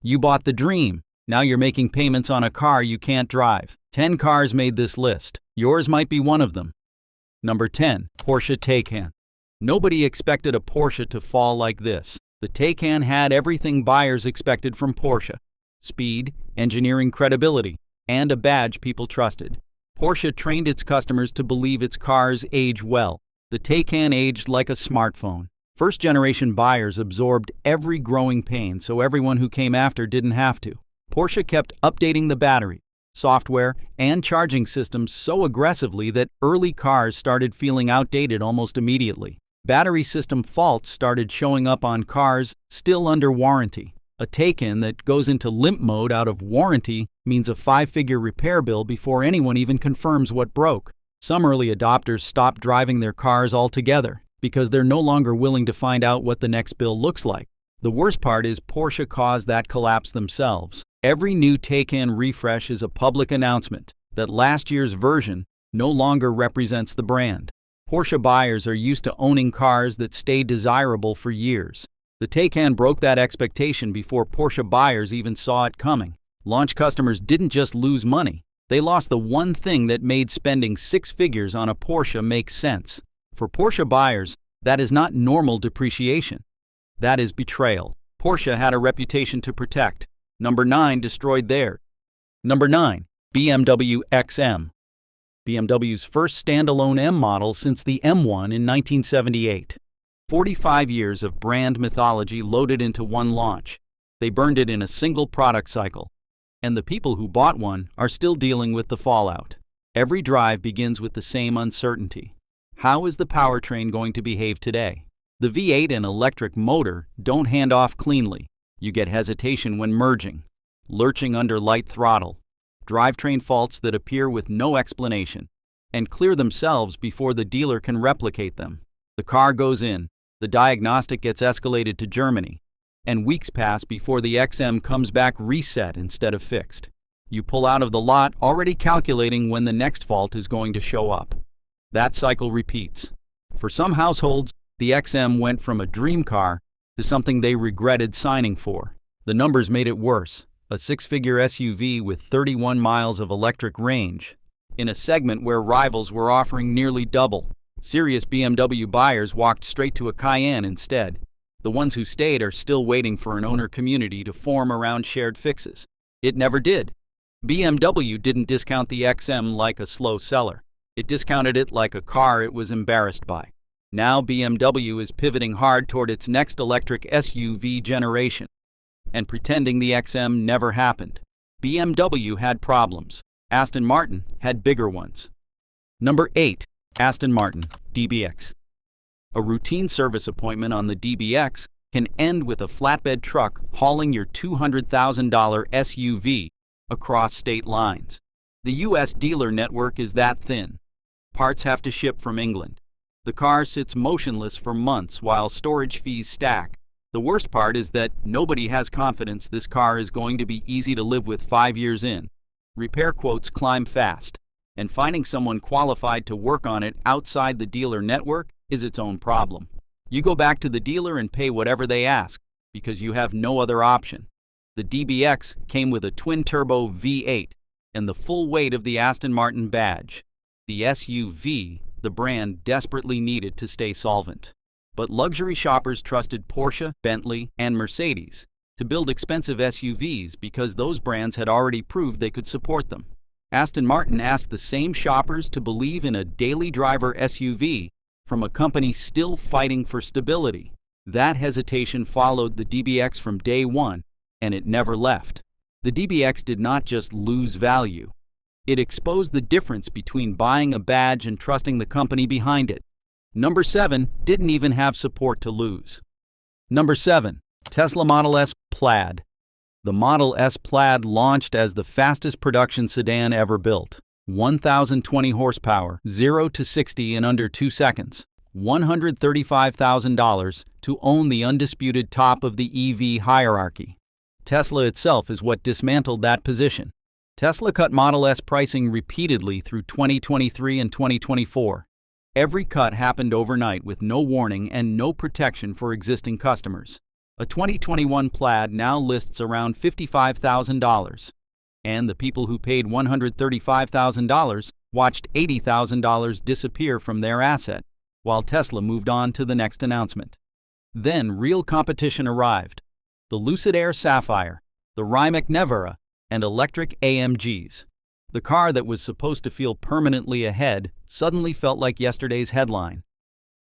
You bought the dream. Now you're making payments on a car you can't drive. 10 cars made this list. Yours might be one of them. Number 10. Porsche Taycan. Nobody expected a Porsche to fall like this. The Taycan had everything buyers expected from Porsche: speed, engineering credibility, and a badge people trusted. Porsche trained its customers to believe its cars age well. The Taycan aged like a smartphone. First-generation buyers absorbed every growing pain, so everyone who came after didn't have to. Porsche kept updating the battery, software, and charging systems so aggressively that early cars started feeling outdated almost immediately. Battery system faults started showing up on cars still under warranty. A Taycan that goes into limp mode out of warranty means a 5-figure repair bill before anyone even confirms what broke. Some early adopters stopped driving their cars altogether because they're no longer willing to find out what the next bill looks like. The worst part is Porsche caused that collapse themselves. Every new Taycan refresh is a public announcement that last year's version no longer represents the brand. Porsche buyers are used to owning cars that stay desirable for years. The Taycan broke that expectation before Porsche buyers even saw it coming. Launch customers didn't just lose money, they lost the one thing that made spending 6 figures on a Porsche make sense. For Porsche buyers, that is not normal depreciation. That is betrayal. Porsche had a reputation to protect. Number 9 destroyed theirs. Number 9. BMW XM. BMW's first standalone M model since the M1 in 1978. 45 years of brand mythology loaded into one launch. They burned it in a single product cycle. And the people who bought one are still dealing with the fallout. Every drive begins with the same uncertainty. How is the powertrain going to behave today? The V8 and electric motor don't hand off cleanly. You get hesitation when merging, lurching under light throttle, drivetrain faults that appear with no explanation, and clear themselves before the dealer can replicate them. The car goes in, the diagnostic gets escalated to Germany, and weeks pass before the XM comes back reset instead of fixed. You pull out of the lot already calculating when the next fault is going to show up. That cycle repeats. For some households, the XM went from a dream car to something they regretted signing for. The numbers made it worse. A 6-figure SUV with 31 miles of electric range, in a segment where rivals were offering nearly double. Serious BMW buyers walked straight to a Cayenne instead. The ones who stayed are still waiting for an owner community to form around shared fixes. It never did. BMW didn't discount the XM like a slow seller. It discounted it like a car it was embarrassed by. Now BMW is pivoting hard toward its next electric SUV generation and pretending the XM never happened. BMW had problems. Aston Martin had bigger ones. Number 8. Aston Martin DBX. A routine service appointment on the DBX can end with a flatbed truck hauling your $200,000 SUV across state lines. The U.S. dealer network is that thin. Parts have to ship from England. The car sits motionless for months while storage fees stack. The worst part is that nobody has confidence this car is going to be easy to live with 5 years in. Repair quotes climb fast, and finding someone qualified to work on it outside the dealer network is its own problem. You go back to the dealer and pay whatever they ask, because you have no other option. The DBX came with a twin-turbo V8 and the full weight of the Aston Martin badge. The SUV the brand desperately needed to stay solvent. But luxury shoppers trusted Porsche, Bentley, and Mercedes to build expensive SUVs because those brands had already proved they could support them. Aston Martin asked the same shoppers to believe in a daily driver SUV from a company still fighting for stability. That hesitation followed the DBX from day one, and it never left. The DBX did not just lose value. It exposed the difference between buying a badge and trusting the company behind it. Number 7 didn't even have support to lose. Number 7. Tesla Model S Plaid. The Model S Plaid launched as the fastest production sedan ever built. 1,020 horsepower, 0 to 60 in under 2 seconds. $135,000 to own the undisputed top of the EV hierarchy. Tesla itself is what dismantled that position. Tesla cut Model S pricing repeatedly through 2023 and 2024. Every cut happened overnight with no warning and no protection for existing customers. A 2021 Plaid now lists around $55,000. And the people who paid $135,000 watched $80,000 disappear from their asset, while Tesla moved on to the next announcement. Then real competition arrived. The Lucid Air Sapphire, the Rimac Nevera, and electric AMGs. The car that was supposed to feel permanently ahead suddenly felt like yesterday's headline.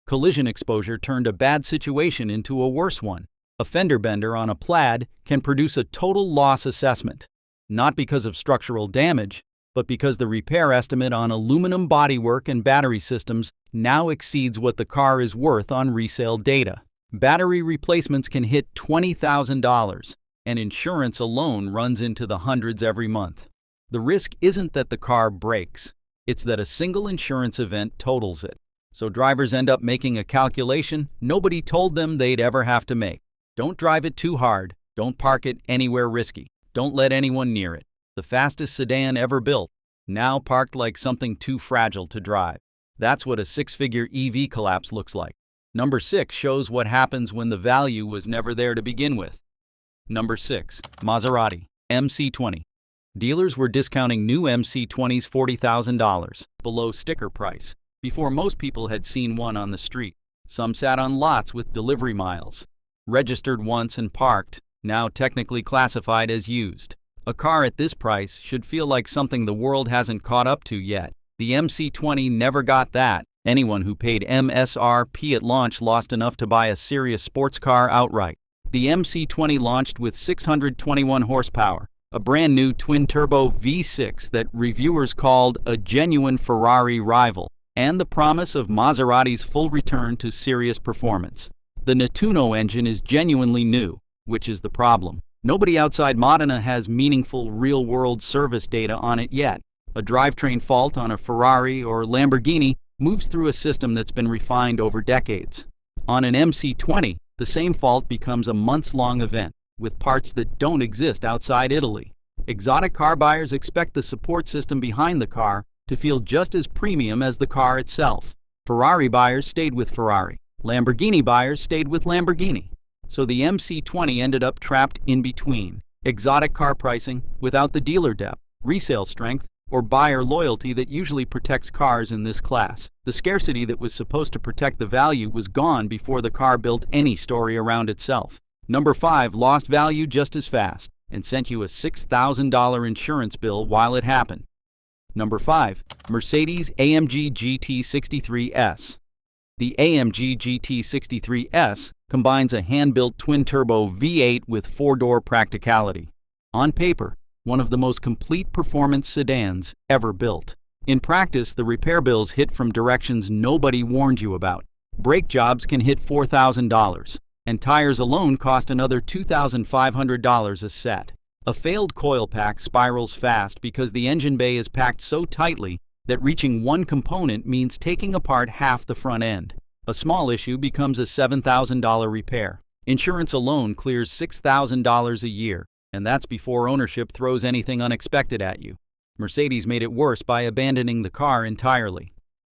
Collision exposure turned a bad situation into a worse one. A fender bender on a Plaid can produce a total loss assessment, not because of structural damage, but because the repair estimate on aluminum bodywork and battery systems now exceeds what the car is worth on resale data. Battery replacements can hit $20,000, and insurance alone runs into the hundreds every month. The risk isn't that the car breaks, it's that a single insurance event totals it. So drivers end up making a calculation nobody told them they'd ever have to make. Don't drive it too hard, don't park it anywhere risky, don't let anyone near it. The fastest sedan ever built, now parked like something too fragile to drive. That's what a six-figure EV collapse looks like. Number 6 shows what happens when the value was never there to begin with. Number 6. Maserati MC20. Dealers were discounting new MC20s $40,000 below sticker price before most people had seen one on the street. Some sat on lots with delivery miles. Registered once and parked, now technically classified as used. A car at this price should feel like something the world hasn't caught up to yet. The MC20 never got that. Anyone who paid MSRP at launch lost enough to buy a serious sports car outright. The MC20 launched with 621 horsepower, a brand new twin-turbo V6 that reviewers called a genuine Ferrari rival, and the promise of Maserati's full return to serious performance. The Nettuno engine is genuinely new, which is the problem. Nobody outside Modena has meaningful real-world service data on it yet. A drivetrain fault on a Ferrari or Lamborghini moves through a system that's been refined over decades. On an MC20, the same fault becomes a months-long event, with parts that don't exist outside Italy. Exotic car buyers expect the support system behind the car to feel just as premium as the car itself. Ferrari buyers stayed with Ferrari. Lamborghini buyers stayed with Lamborghini. So the MC20 ended up trapped in between. Exotic car pricing without the dealer depth, resale strength, or buyer loyalty that usually protects cars in this class. The scarcity that was supposed to protect the value was gone before the car built any story around itself. Number 5 lost value just as fast and sent you a $6,000 insurance bill while it happened. Number 5. Mercedes-AMG GT 63S. The AMG GT 63S combines a hand-built twin-turbo V8 with 4-door practicality. On paper, one of the most complete performance sedans ever built. In practice, the repair bills hit from directions nobody warned you about. Brake jobs can hit $4,000, and tires alone cost another $2,500 a set. A failed coil pack spirals fast because the engine bay is packed so tightly that reaching one component means taking apart half the front end. A small issue becomes a $7,000 repair. Insurance alone clears $6,000 a year, and that's before ownership throws anything unexpected at you. Mercedes made it worse by abandoning the car entirely.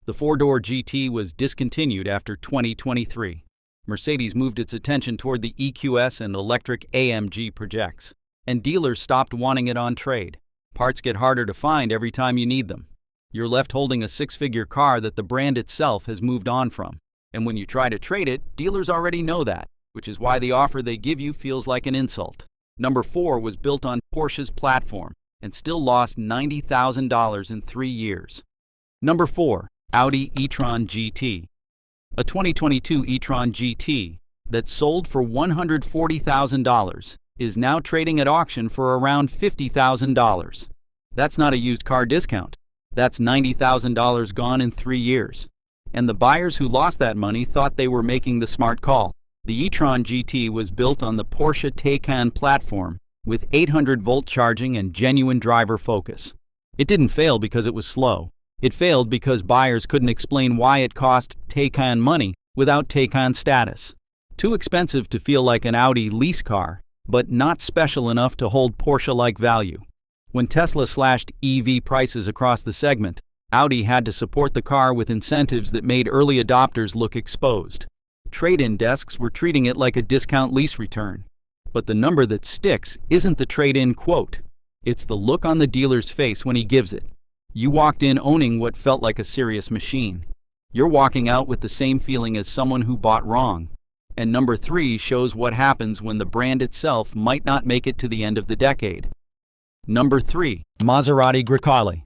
The 4-door GT was discontinued after 2023. Mercedes moved its attention toward the EQS and electric AMG projects, and dealers stopped wanting it on trade. Parts get harder to find every time you need them. You're left holding a six-figure car that the brand itself has moved on from. And when you try to trade it, dealers already know that, which is why the offer they give you feels like an insult. Number 4 was built on Porsche's platform and still lost $90,000 in 3 years. Number 4. Audi e-tron GT. A 2022 e-tron GT that sold for $140,000 is now trading at auction for around $50,000. That's not a used car discount. That's $90,000 gone in 3 years. And the buyers who lost that money thought they were making the smart call. The e-tron GT was built on the Porsche Taycan platform with 800-volt charging and genuine driver focus. It didn't fail because it was slow. It failed because buyers couldn't explain why it cost Taycan money without Taycan status. Too expensive to feel like an Audi lease car, but not special enough to hold Porsche-like value. When Tesla slashed EV prices across the segment, Audi had to support the car with incentives that made early adopters look exposed. Trade-in desks were treating it like a discount lease return. But the number that sticks isn't the trade-in quote. It's the look on the dealer's face when he gives it. You walked in owning what felt like a serious machine. You're walking out with the same feeling as someone who bought wrong. And number 3 shows what happens when the brand itself might not make it to the end of the decade. Number 3. Maserati Grecale.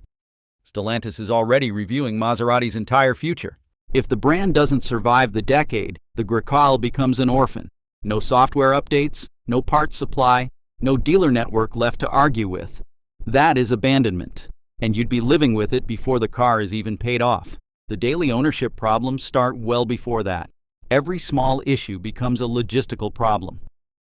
Stellantis is already reviewing Maserati's entire future. If the brand doesn't survive the decade, the Grecale becomes an orphan. No software updates, no parts supply, no dealer network left to argue with. That is abandonment, and you'd be living with it before the car is even paid off. The daily ownership problems start well before that. Every small issue becomes a logistical problem.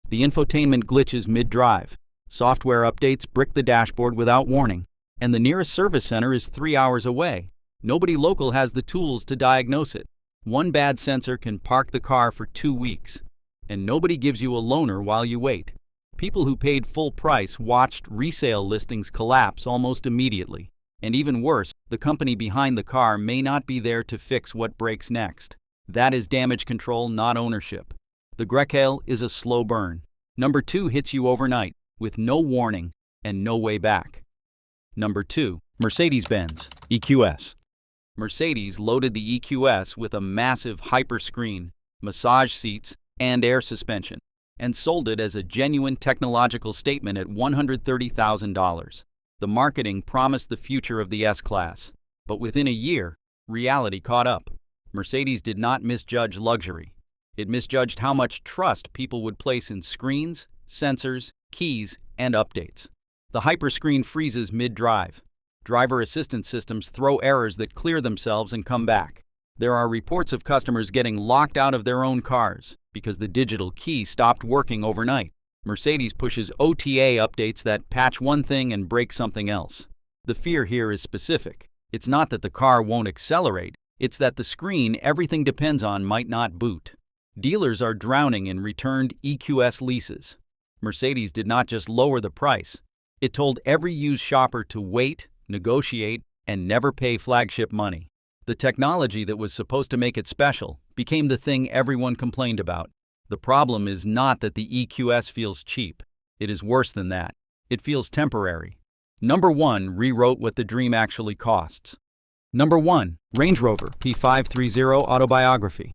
The infotainment glitches mid-drive. Software updates brick the dashboard without warning, and the nearest service center is 3 hours away. Nobody local has the tools to diagnose it. One bad sensor can park the car for 2 weeks, and nobody gives you a loaner while you wait. People who paid full price watched resale listings collapse almost immediately. And even worse, the company behind the car may not be there to fix what breaks next. That is damage control, not ownership. The Grecale is a slow burn. Number 2 hits you overnight, with no warning and no way back. Number 2. Mercedes-Benz EQS. Mercedes loaded the EQS with a massive hyper-screen, massage seats, and air suspension, and sold it as a genuine technological statement at $130,000. The marketing promised the future of the S-Class, but within a year, reality caught up. Mercedes did not misjudge luxury. It misjudged how much trust people would place in screens, sensors, keys, and updates. The hyperscreen freezes mid-drive. Driver assistance systems throw errors that clear themselves and come back. There are reports of customers getting locked out of their own cars because the digital key stopped working overnight. Mercedes pushes OTA updates that patch one thing and break something else. The fear here is specific. It's not that the car won't accelerate, it's that the screen everything depends on might not boot. Dealers are drowning in returned EQS leases. Mercedes did not just lower the price. It told every used shopper to wait, negotiate, and never pay flagship money. The technology that was supposed to make it special became the thing everyone complained about. The problem is not that the EQS feels cheap. It is worse than that. It feels temporary. Number 1 rewrote what the dream actually costs. Number 1. Range Rover P530 Autobiography.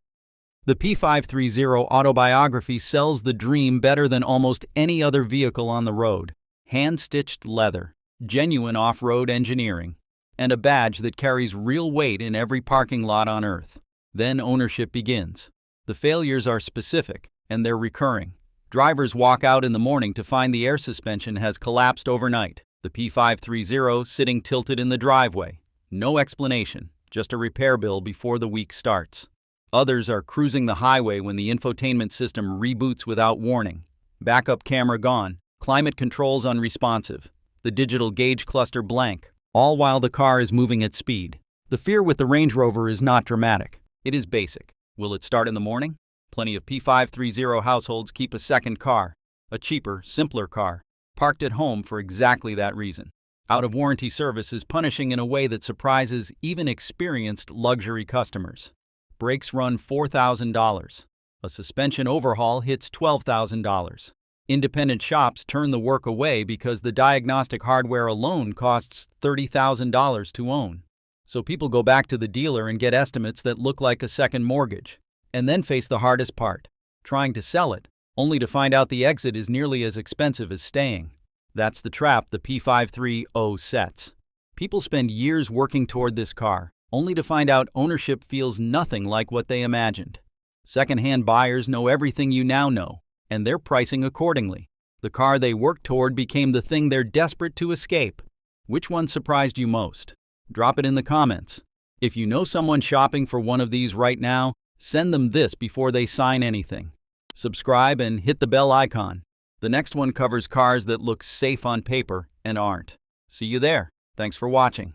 The P530 Autobiography sells the dream better than almost any other vehicle on the road. Hand-stitched leather, genuine off-road engineering, and a badge that carries real weight in every parking lot on Earth. Then ownership begins. The failures are specific, and they're recurring. Drivers walk out in the morning to find the air suspension has collapsed overnight. The P530 sitting tilted in the driveway. No explanation, just a repair bill before the week starts. Others are cruising the highway when the infotainment system reboots without warning. Backup camera gone, climate controls unresponsive, the digital gauge cluster blank, all while the car is moving at speed. The fear with the Range Rover is not dramatic. It is basic. Will it start in the morning? Plenty of P530 households keep a second car, a cheaper, simpler car, parked at home for exactly that reason. Out-of-warranty service is punishing in a way that surprises even experienced luxury customers. Brakes run $4,000. A suspension overhaul hits $12,000. Independent shops turn the work away because the diagnostic hardware alone costs $30,000 to own. So people go back to the dealer and get estimates that look like a second mortgage, and then face the hardest part, trying to sell it, only to find out the exit is nearly as expensive as staying. That's the trap the P530 sets. People spend years working toward this car, only to find out ownership feels nothing like what they imagined. Second-hand buyers know everything you now know, and they're pricing accordingly. The car they worked toward became the thing they're desperate to escape. Which one surprised you most? Drop it in the comments. If you know someone shopping for one of these right now, send them this before they sign anything. Subscribe and hit the bell icon. The next one covers cars that look safe on paper and aren't. See you there. Thanks for watching.